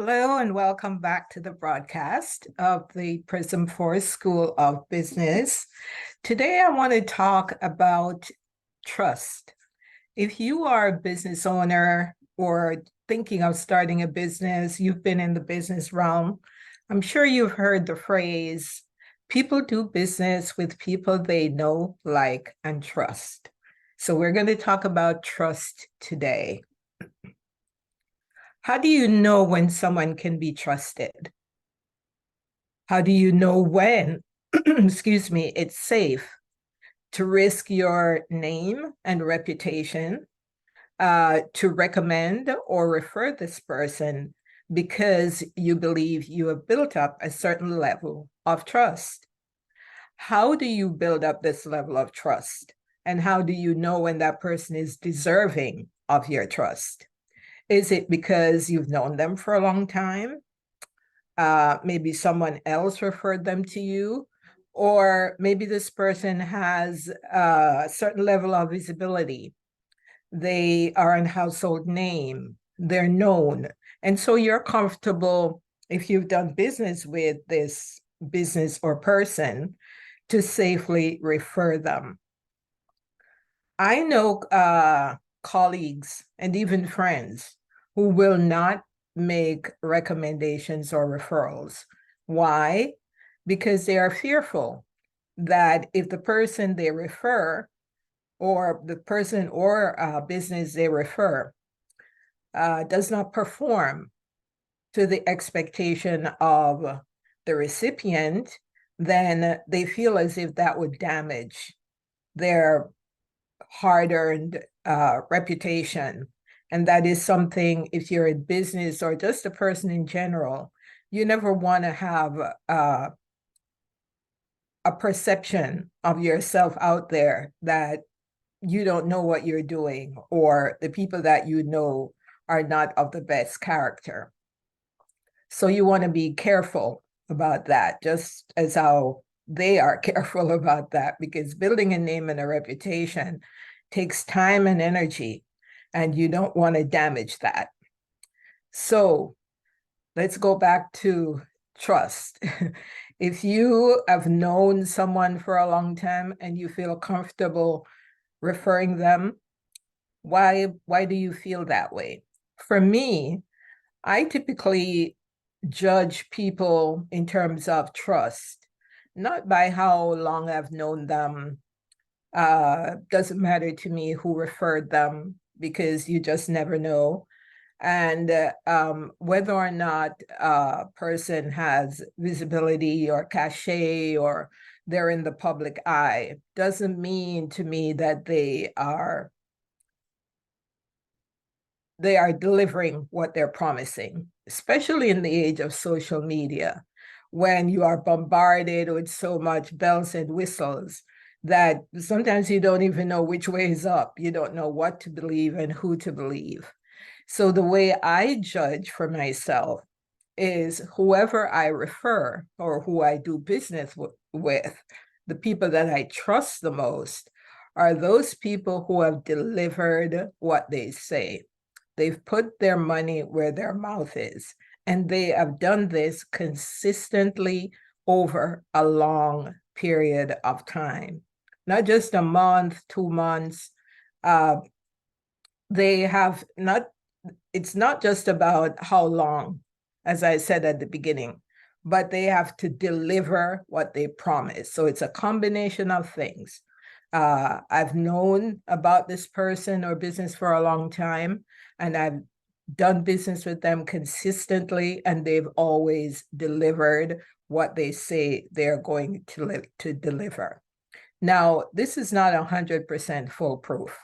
Hello and welcome back to the broadcast of the Prism Force School of Business. Today I want to talk about trust. If you are a business owner or thinking of starting a business, you've been in the business realm, I'm sure you've heard the phrase, people do business with people they know, like, and trust. So we're going to talk about trust today. How do you know when someone can be trusted? How do you know when, excuse me, it's safe to risk your name and reputation to recommend or refer this person because you believe you have built up a certain level of trust? How do you build up this level of trust? And how do you know when that person is deserving of your trust? Is it because you've known them for a long time? Maybe someone else referred them to you, or maybe this person has a certain level of visibility. They are a household name, they're known. And so you're comfortable, if you've done business with this business or person, to safely refer them. I know colleagues and even friends who will not make recommendations or referrals. Why? Because they are fearful that if the person they refer or the person or business they refer does not perform to the expectation of the recipient, then they feel as if that would damage their hard-earned reputation. And that is something, if you're in business or just a person in general, you never want to have a perception of yourself out there that you don't know what you're doing, or the people that you know are not of the best character. So you want to be careful about that, just as how they are careful about that, because building a name and a reputation takes time and energy, and you don't want to damage that. So let's go back to trust. If you have known someone for a long time and you feel comfortable referring them, why do you feel that way? For me, I typically judge people in terms of trust, not by how long I've known them. Doesn't matter to me who referred them, because you just never know. And whether or not a person has visibility or cachet or they're in the public eye doesn't mean to me that they are delivering what they're promising, especially in the age of social media, when you are bombarded with so much bells and whistles that sometimes you don't even know which way is up. You don't know what to believe and who to believe. So the way I judge for myself is whoever I refer or who I do business with, the people that I trust the most, are those people who have delivered what they say. They've put their money where their mouth is, and they have done this consistently over a long period of time, not just a month, 2 months. They have not, it's not just about how long, as I said at the beginning, but they have to deliver what they promise. So it's a combination of things. I've known about this person or business for a long time, and I've done business with them consistently, and they've always delivered what they say they're going to deliver. Now, this is not 100% foolproof,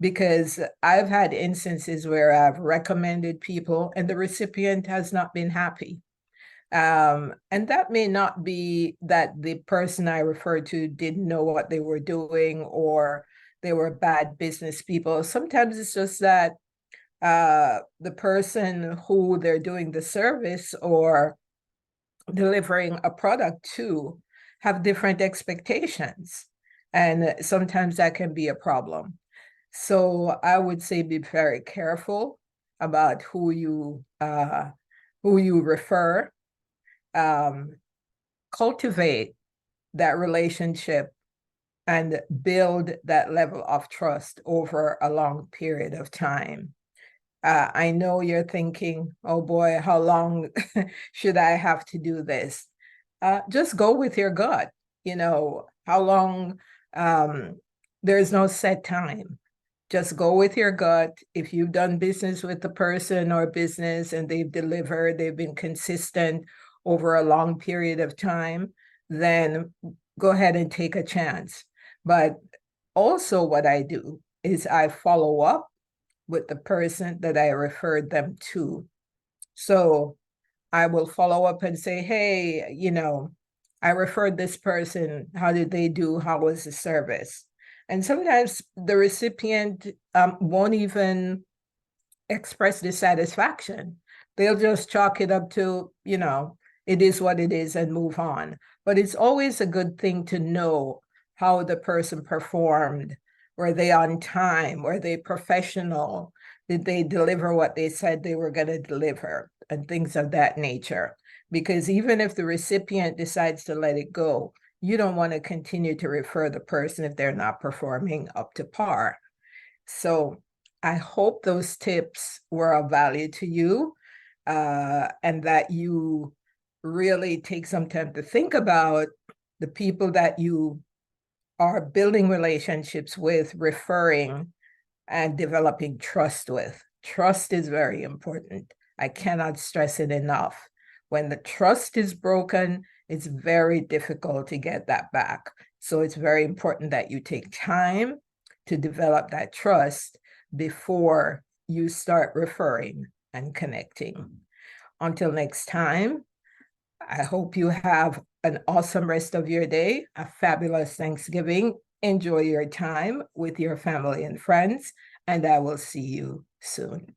because I've had instances where I've recommended people and the recipient has not been happy. And that may not be that the person I referred to didn't know what they were doing or they were bad business people. Sometimes it's just that the person who they're doing the service or delivering a product to have different expectations. And sometimes that can be a problem. So I would say be very careful about who you who you refer, cultivate that relationship and build that level of trust over a long period of time. I know you're thinking, oh boy, how long should I have to do this? Just go with your gut. How long, there's no set time. Just go with your gut. If you've done business with the person or business and they've delivered, they've been consistent over a long period of time, then go ahead and take a chance. But also, what I do is I follow up with the person that I referred them to. So I will follow up and say, hey, I referred this person. How did they do? How was the service? And sometimes the recipient won't even express dissatisfaction. They'll just chalk it up to, it is what it is and move on. But it's always a good thing to know how the person performed. Were they on time? Were they professional? Did they deliver what they said they were going to deliver? And things of that nature. Because even if the recipient decides to let it go, you don't want to continue to refer the person if they're not performing up to par. So I hope those tips were of value to you, and that you really take some time to think about the people that you are building relationships with, referring, and developing trust with. Trust is very important. I cannot stress it enough. When the trust is broken, it's very difficult to get that back. So it's very important that you take time to develop that trust before you start referring and connecting. Until next time, I hope you have an awesome rest of your day, a fabulous Thanksgiving. Enjoy your time with your family and friends, and I will see you soon.